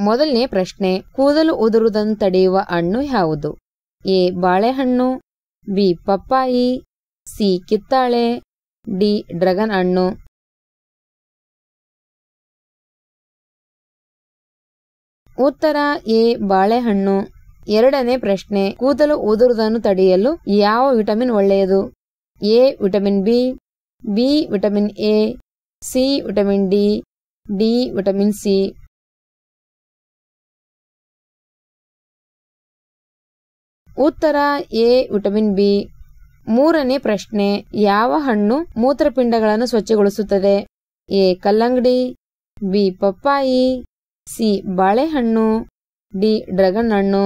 ಮೊದಲನೇ ಪ್ರಶ್ನೆ, ಕೂದಲು ಉದುರುವುದನ್ನು ತಡೆಯುವ ಹಣ್ಣು ಯಾವುದು? ಎ ಬಾಳೆಹಣ್ಣು, ಬಿ ಪಪ್ಪಾಯಿ, ಸಿ ಕಿತ್ತಾಳೆ, ಡಿ ಡ್ರ್ಯಾಗನ್ ಹಣ್ಣು. ಉತ್ತರ ಎ ಬಾಳೆಹಣ್ಣು. ಎರಡನೇ ಪ್ರಶ್ನೆ, ಕೂದಲು ಉದುರುವುದನ್ನು ತಡೆಯಲು ಯಾವ ವಿಟಮಿನ್ ಒಳ್ಳೆಯದು? A vitamin B vitamin A, C vitamin D vitamin C. ಉತ್ತರ ಎ ವಿಟಮಿನ್ ಬಿ. ಮೂರನೇ ಪ್ರಶ್ನೆ, ಯಾವ ಹಣ್ಣು ಮೂತ್ರಪಿಂಡಗಳನ್ನು ಸ್ವಚ್ಛಗೊಳಿಸುತ್ತದೆ? ಎ ಕಲ್ಲಂಗಡಿ, ಬಿ ಪಪ್ಪಾಯಿ, ಸಿ ಬಾಳೆಹಣ್ಣು, ಡಿ ಡ್ರ್ಯಾಗನ್ ಹಣ್ಣು.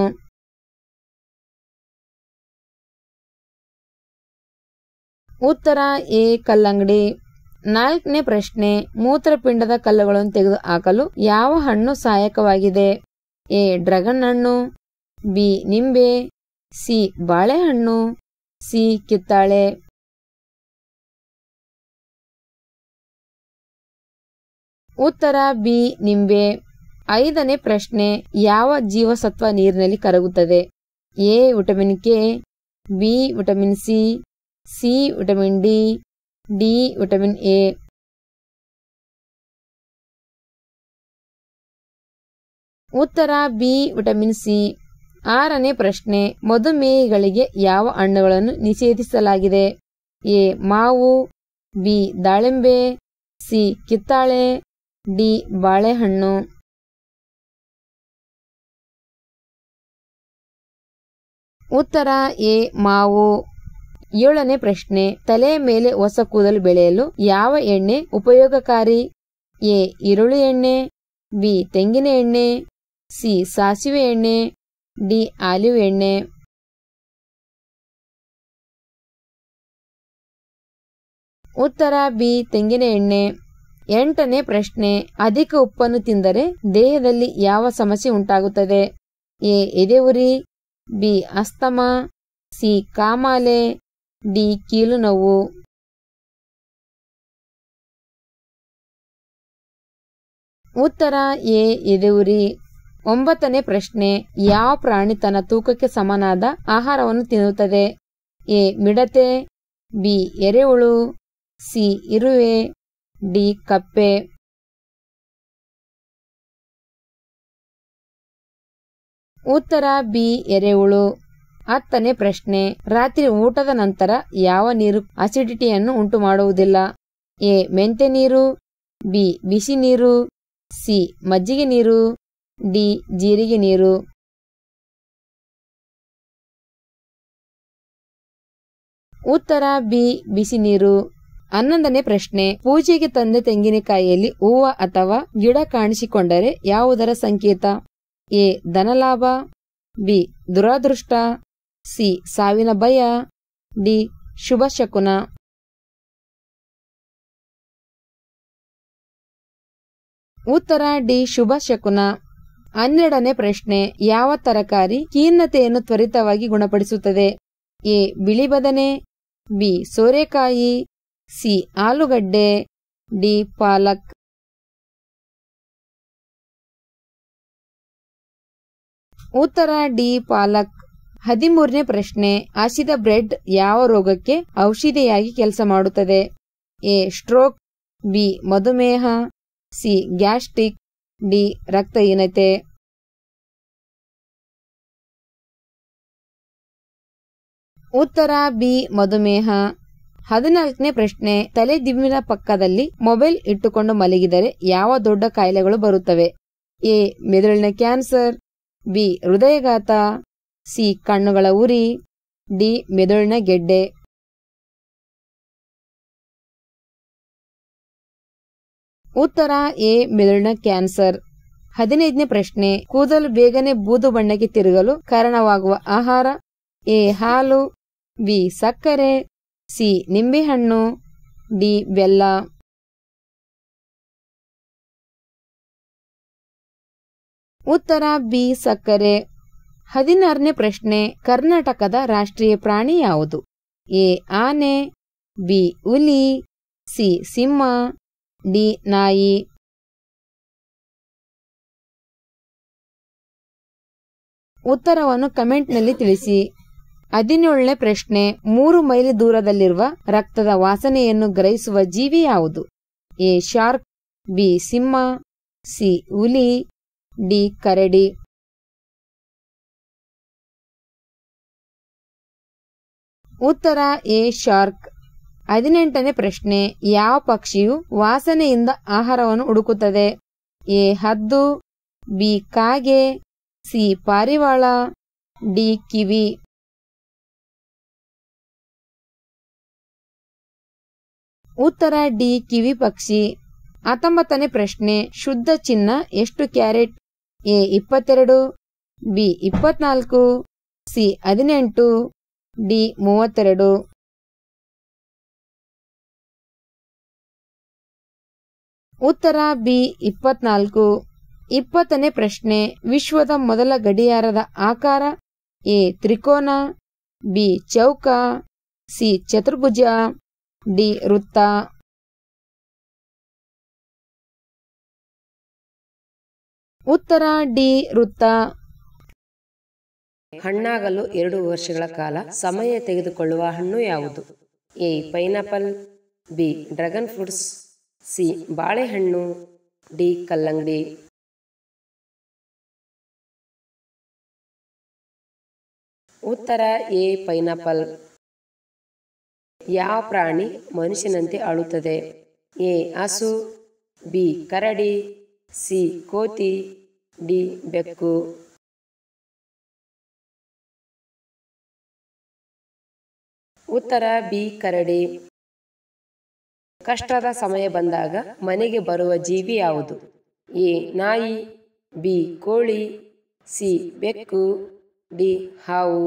ಉತ್ತರ ಎ ಕಲ್ಲಂಗಡಿ. ನಾಲ್ಕನೇ ಪ್ರಶ್ನೆ, ಮೂತ್ರಪಿಂಡದ ಕಲ್ಲುಗಳನ್ನು ತೆಗೆದುಹಾಕಲು ಯಾವ ಹಣ್ಣು ಸಹಾಯಕವಾಗಿದೆ? ಎ ಡ್ರ್ಯಾಗನ್ ಹಣ್ಣು, ಬಿ ನಿಂಬೆ, ಸಿ ಬಾಳೆಹಣ್ಣು, ಸಿ ಕಿತ್ತಾಳೆ. ಉತ್ತರ ಬಿ ನಿಂಬೆ. ಐದನೇ ಪ್ರಶ್ನೆ, ಯಾವ ಜೀವಸತ್ವ ನೀರಿನಲ್ಲಿ ಕರಗುತ್ತದೆ? A vitamin K, B vitamin C vitamin D vitamin A. ಉತ್ತರ ಬಿ ವಿಟಮಿನ್ ಸಿ. ಆರನೇ ಪ್ರಶ್ನೆ, ಮಧುಮೇಹಿಗಳಿಗೆ ಯಾವ ಹಣ್ಣುಗಳನ್ನು ನಿಷೇಧಿಸಲಾಗಿದೆ? ಎ ಮಾವು, ಬಿ ದಾಳಿಂಬೆ, ಸಿ ಕಿತ್ತಾಳೆ, ಡಿ ಬಾಳೆಹಣ್ಣು. ಉತ್ತರ ಎ ಮಾವು. ಏಳನೇ ಪ್ರಶ್ನೆ, ತಲೆಯ ಮೇಲೆ ಹೊಸ ಕೂದಲು ಬೆಳೆಯಲು ಯಾವ ಎಣ್ಣೆ ಉಪಯೋಗಕಾರಿ? ಎ ಈರುಳ್ಳಿ ಎಣ್ಣೆ, ಬಿ ತೆಂಗಿನ ಎಣ್ಣೆ, ಸಿ ಸಾಸಿವೆ ಎಣ್ಣೆ, ಡಿ ಆಲಿವ್ ಎಣ್ಣೆ. ಉತ್ತರ ಬಿ ತೆಂಗಿನ ಎಣ್ಣೆ. ಎಂಟನೇ ಪ್ರಶ್ನೆ, ಅಧಿಕ ಉಪ್ಪನ್ನು ತಿಂದರೆ ದೇಹದಲ್ಲಿ ಯಾವ ಸಮಸ್ಯೆ ಉಂಟಾಗುತ್ತದೆ? ಎ ಎದೆಯುರಿ, ಬಿ ಅಸ್ತಮಾ, ಸಿ ಕಾಮಾಲೆ, ಡಿ ಕೀಲು ನೋವು. ಉತ್ತರ ಎ ಎದೆಯುರಿ. ಒಂಬತ್ತನೇ ಪ್ರಶ್ನೆ, ಯಾವ ಪ್ರಾಣಿ ತನ್ನ ತೂಕಕ್ಕೆ ಸಮನಾದ ಆಹಾರವನ್ನು ತಿನ್ನುತ್ತದೆ? ಎ ಮಿಡತೆ, ಬಿ ಎರೆಹುಳು, ಸಿ ಇರುವೆ, ಡಿ ಕಪ್ಪೆ. ಉತ್ತರ ಬಿ ಎರೆಹುಳು. ಹತ್ತನೇ ಪ್ರಶ್ನೆ, ರಾತ್ರಿ ಊಟದ ನಂತರ ಯಾವ ನೀರು ಅಸಿಡಿಟಿಯನ್ನು ಉಂಟು ಮಾಡುವುದಿಲ್ಲ? ಎ ಮೆಂತೆ ನೀರು, ಬಿ ಬಿಸಿ ನೀರು, ಸಿ ಮಜ್ಜಿಗೆ ನೀರು, ಡಿ ಜೀರಿಗೆ ನೀರು. ಉತ್ತರ ಬಿ ಬಿಸಿ ನೀರು. ಹನ್ನೊಂದನೇ ಪ್ರಶ್ನೆ, ಪೂಜೆಗೆ ತಂದ ತೆಂಗಿನಕಾಯಿಯಲ್ಲಿ ಹೂವು ಅಥವಾ ಗಿಡ ಕಾಣಿಸಿಕೊಂಡರೆ ಯಾವುದರ ಸಂಕೇತ? ಎ ಧನಲಾಭ, ಬಿ ದುರಾದೃಷ್ಟ, ಸಿ ಸಾವಿನ ಭಯ, ಡಿ ಶುಭ ಶಕುನ. ಉತ್ತರ ಡಿ ಶುಭ ಶಕುನ. 12ನೇ ಪ್ರಶ್ನೆ, ಯಾವ ತರಕಾರಿ ಖಿನ್ನತೆಯನ್ನು ತ್ವರಿತವಾಗಿ ಗುಣಪಡಿಸುತ್ತದೆ? ಎ ಬಿಳಿ ಬದನೆ, ಬಿ ಸೋರೆಕಾಯಿ, ಸಿ ಆಲೂಗಡ್ಡೆ, ಡಿ ಪಾಲಕ್. ಉತ್ತರ ಡಿ ಪಾಲಕ್. 13ನೇ ಪ್ರಶ್ನೆ, ಹಸಿದ ಬ್ರೆಡ್ ಯಾವ ರೋಗಕ್ಕೆ ಔಷಧಿಯಾಗಿ ಕೆಲಸ ಮಾಡುತ್ತದೆ? ಎ ಸ್ಟ್ರೋಕ್, ಬಿ ಮಧುಮೇಹ, ಸಿ ಗ್ಯಾಸ್ಟ್ರಿಕ್, ಡಿ ರಕ್ತಹೀನತೆ. ಉತ್ತರ ಬಿ ಮಧುಮೇಹ. 14ನೇ ಪ್ರಶ್ನೆ, ತಲೆ ದಿಮ್ಮಿನ ಪಕ್ಕದಲ್ಲಿ ಮೊಬೈಲ್ ಇಟ್ಟುಕೊಂಡು ಮಲಗಿದರೆ ಯಾವ ದೊಡ್ಡ ಕಾಯಿಲೆಗಳು ಬರುತ್ತವೆ? ಎ ಮೆದುಳಿನ ಕ್ಯಾನ್ಸರ್, ಬಿ ಹೃದಯಘಾತ, ಸಿ ಕಣ್ಣುಗಳ ಉರಿ, ಡಿ ಮೆದುಳಿನ ಗೆಡ್ಡೆ. ಉತ್ತರ ಎ ಮೆದುಳಿನ ಕ್ಯಾನ್ಸರ್. 15ನೇ ಪ್ರಶ್ನೆ, ಕೂದಲು ಬೇಗನೆ ಬೂದು ಬಣ್ಣಕ್ಕೆ ತಿರುಗಲು ಕಾರಣವಾಗುವ ಆಹಾರ? ಎ ಹಾಲು, ಬಿ ಸಕ್ಕರೆ, ಸಿ ನಿಂಬೆಹಣ್ಣು, ಡಿ ಬೆಲ್ಲ. ಉತ್ತರ ಬಿ ಸಕ್ಕರೆ. 16ನೇ ಪ್ರಶ್ನೆ, ಕರ್ನಾಟಕದ ರಾಷ್ಟ್ರೀಯ ಪ್ರಾಣಿ ಯಾವುದು? ಎ ಆನೆ, ಬಿ ಹುಲಿ, ಸಿ ಸಿಂಹ, ಡಿ ನಾಯಿ. ಉತ್ತರವನ್ನು ಕಮೆಂಟ್ನಲ್ಲಿ ತಿಳಿಸಿ. 17ನೇ ಪ್ರಶ್ನೆ, 3 ಮೈಲಿ ದೂರದಲ್ಲಿರುವ ರಕ್ತದ ವಾಸನೆಯನ್ನು ಗ್ರಹಿಸುವ ಜೀವಿ ಯಾವುದು? A shark, B Simha, C ಹುಲಿ, ಡಿ ಕರಡಿ. ಉತ್ತರ ಎ ಶಾರ್ಕ್. 18ನೇ ಪ್ರಶ್ನೆ, ಯಾವ ಪಕ್ಷಿಯು ವಾಸನೆಯಿಂದ ಆಹಾರವನ್ನು ಹುಡುಕುತ್ತದೆ? ಎ ಹದ್ದು, ಬಿ ಕಾಗೆ, ಸಿ ಪಾರಿವಾಳ, ಡಿ ಕಿವಿ. ಉತ್ತರ ಡಿ ಕಿವಿ ಪಕ್ಷಿ. 19ನೇ ಪ್ರಶ್ನೆ, ಶುದ್ಧ ಚಿನ್ನ ಎಷ್ಟು carrot? A 22, B 24, C 18, D 32. ಉತ್ತರ ಬಿ 24. 20ನೇ ಪ್ರಶ್ನೆ, ವಿಶ್ವದ ಮೊದಲ ಗಡಿಯಾರದ ಆಕಾರ? ಎ ತ್ರಿಕೋನ, ಬಿ ಚೌಕ, ಸಿ ಚತುರ್ಭುಜ, ಡಿ ವೃತ್ತ. ಉತ್ತರ ಡಿ ವೃತ್ತ. ಹಣ್ಣಾಗಲು 2 ವರ್ಷಗಳ ಕಾಲ ಸಮಯ ತೆಗೆದುಕೊಳ್ಳುವ ಹಣ್ಣು ಯಾವುದು? A pineapple, B dragon fruits, C ಬಾಳೆಹಣ್ಣು, ಡಿ ಕಲ್ಲಂಗಡಿ. ಉತ್ತರ ಎ ಪೈನಾಪಲ್. ಯಾವ ಪ್ರಾಣಿ ಮನುಷ್ಯನಂತೆ ಅಳುತ್ತದೆ? ಎ ಹಸು, ಬಿ ಕರಡಿ, ಸಿ ಕೋತಿ, ಡಿ ಬೆಕ್ಕು. ಉತ್ತರ ಬಿ ಕರಡಿ. ಕಷ್ಟದ ಸಮಯ ಬಂದಾಗ ಮನೆಗೆ ಬರುವ ಜೀವಿ ಯಾವುದು? ಎ ನಾಯಿ, ಬಿ ಕೋಳಿ, ಸಿ ಬೆಕ್ಕು, ಡಿ ಹಾವು.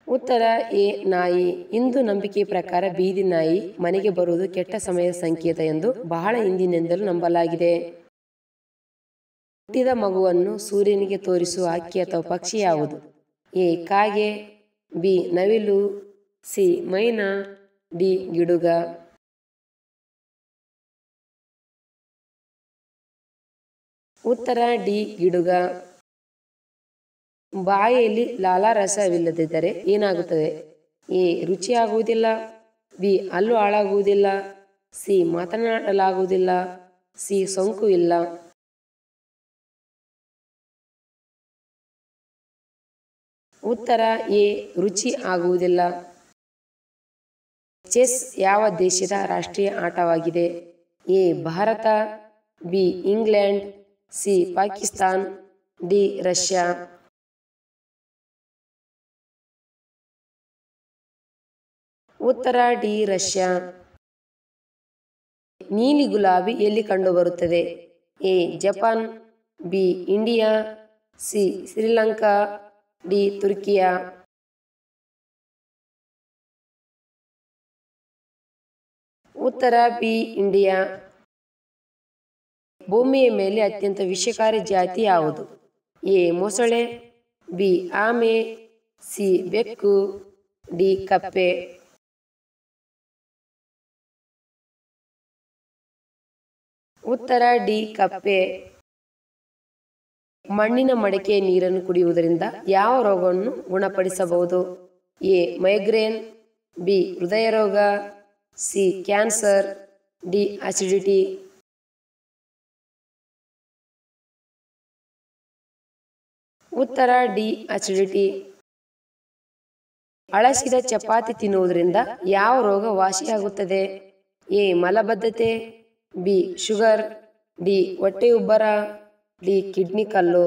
ಉತ್ತರ ಎ ನಾಯಿ. ಹಿಂದೂ ನಂಬಿಕೆ ಪ್ರಕಾರ ಬೀದಿ ನಾಯಿ ಮನೆಗೆ ಬರುವುದು ಕೆಟ್ಟ ಸಮಯದ ಸಂಕೇತ ಎಂದು ಬಹಳ ಹಿಂದಿನಿಂದಲೂ ನಂಬಲಾಗಿದೆ. ಹುಟ್ಟಿದ ಮಗುವನ್ನು ಸೂರ್ಯನಿಗೆ ತೋರಿಸುವ ಹಕ್ಕಿ ಅಥವಾ ಪಕ್ಷಿ ಯಾವುದು? ಎ ಕಾಗೆ, ಬಿ ನವಿಲು, ಸಿ ಮೈನಾ, ಡಿ ಗಿಡುಗ. ಉತ್ತರ ಡಿ ಗಿಡುಗ. ಬಾಯಿಯಲ್ಲಿ ಲಾಲಾರಸವಿಲ್ಲದಿದ್ದರೆ ಏನಾಗುತ್ತದೆ? ಎ ರುಚಿಯಾಗುವುದಿಲ್ಲ, ಬಿ ಹಲ್ಲು ಹಾಳಾಗುವುದಿಲ್ಲ, ಸಿ ಮಾತನಾಡಲಾಗುವುದಿಲ್ಲ, ಸಿ ಸೋಂಕು ಇಲ್ಲ. ಉತ್ತರ ಎ ರುಚಿ ಆಗುವುದಿಲ್ಲ. ಚೆಸ್ ಯಾವ ದೇಶದ ರಾಷ್ಟ್ರೀಯ ಆಟವಾಗಿದೆ? A Bharat, B England, C Pakistan, D Russia. ಉತ್ತರ ಡಿ ರಷ್ಯಾ. ನೀಲಿ ಗುಲಾಬಿ ಎಲ್ಲಿ ಕಂಡುಬರುತ್ತದೆ? A Japan, B India, C Sri Lanka, D Turkiye. ಉತ್ತರ ಬಿ ಇಂಡಿಯಾ. ಭೂಮಿಯ ಮೇಲೆ ಅತ್ಯಂತ ವಿಷಕಾರಿ ಜಾತಿ ಯಾವುದು? ಎ ಮೊಸಳೆ, ಬಿ ಆಮೆ, ಸಿ ಬೆಕ್ಕು, ಡಿ ಕಪ್ಪೆ. ಉತ್ತರ ಡಿ ಕಪ್ಪೆ. ಮಣ್ಣಿನ ಮಡಕೆಯ ನೀರನ್ನು ಕುಡಿಯುವುದರಿಂದ ಯಾವ ರೋಗವನ್ನು ಗುಣಪಡಿಸಬಹುದು? ಎ ಮೈಗ್ರೇನ್, ಬಿ ಹೃದಯ ರೋಗ, ಸಿ ಕ್ಯಾನ್ಸರ್, ಡಿ ಅಸಿಡಿಟಿ. ಉತ್ತರ ಡಿ ಅಸಿಡಿಟಿ. ಹಳಸಿದ ಚಪಾತಿ ತಿನ್ನುವುದರಿಂದ ಯಾವ ರೋಗ ವಾಸಿಯಾಗುತ್ತದೆ? ಎ ಮಲಬದ್ಧತೆ, ಬಿ ಶುಗರ್, ಡಿ ಹೊಟ್ಟೆ ಉಬ್ಬರ, ಡಿ ಕಿಡ್ನಿ ಕಲ್ಲು.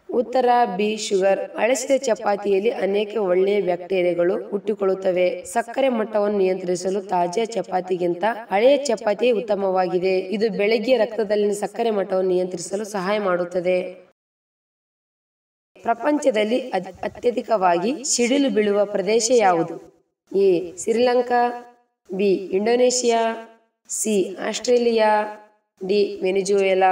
ಉತ್ತರ ಬಿ ಶುಗರ್. ಹಳಸಿದ ಚಪಾತಿಯಲ್ಲಿ ಅನೇಕ ಒಳ್ಳೆಯ ಬ್ಯಾಕ್ಟೀರಿಯಾಗಳು ಹುಟ್ಟಿಕೊಳ್ಳುತ್ತವೆ. ಸಕ್ಕರೆ ಮಟ್ಟವನ್ನು ನಿಯಂತ್ರಿಸಲು ತಾಜಾ ಚಪಾತಿಗಿಂತ ಹಳೆಯ ಚಪಾತಿ ಉತ್ತಮವಾಗಿದೆ. ಇದು ಬೆಳಗ್ಗೆ ರಕ್ತದಲ್ಲಿನ ಸಕ್ಕರೆ ಮಟ್ಟವನ್ನು ನಿಯಂತ್ರಿಸಲು ಸಹಾಯ ಮಾಡುತ್ತದೆ. ಪ್ರಪಂಚದಲ್ಲಿ ಅತ್ಯಧಿಕವಾಗಿ ಸಿಡಿಲು ಬೀಳುವ ಪ್ರದೇಶ ಯಾವುದು? A Sri Lanka, B Indonesia, C Australia, D Venezuela.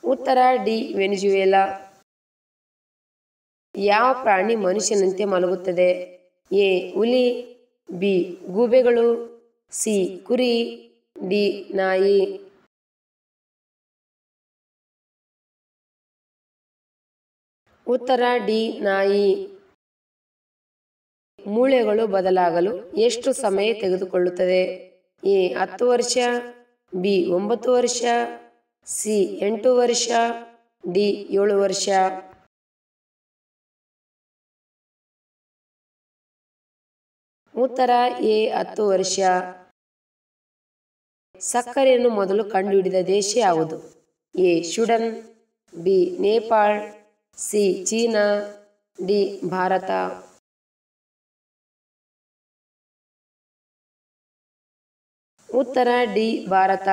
ಉತ್ತರ ಡಿ ವೆನಿಜುವೆಲಾ. ಯಾವ ಪ್ರಾಣಿ ಮನುಷ್ಯನಂತೆ ಮಲಗುತ್ತದೆ? ಎ ಹುಲಿ, ಬಿ ಗೂಬೆಗಳು, ಸಿ ಕುರಿ, ಡಿ ನಾಯಿ. ಉತ್ತರ ಡಿ ನಾಯಿ. ಮೂಳೆಗಳು ಬದಲಾಗಲು ಎಷ್ಟು ಸಮಯ ತೆಗೆದುಕೊಳ್ಳುತ್ತದೆ? ಎ 10 ವರ್ಷ, ಬಿ 9 ವರ್ಷ, ಸಿ 8 ವರ್ಷ, ಡಿ 7 ವರ್ಷ. ಉತ್ತರ ಎ 10 ವರ್ಷ. ಸಕ್ಕರೆಯನ್ನು ಮೊದಲು ಕಂಡುಹಿಡಿದ ದೇಶ ಯಾವುದು? A Sweden, B Nepal, C China, D Bharat. ಉತ್ತರ ಡಿ ಭಾರತ.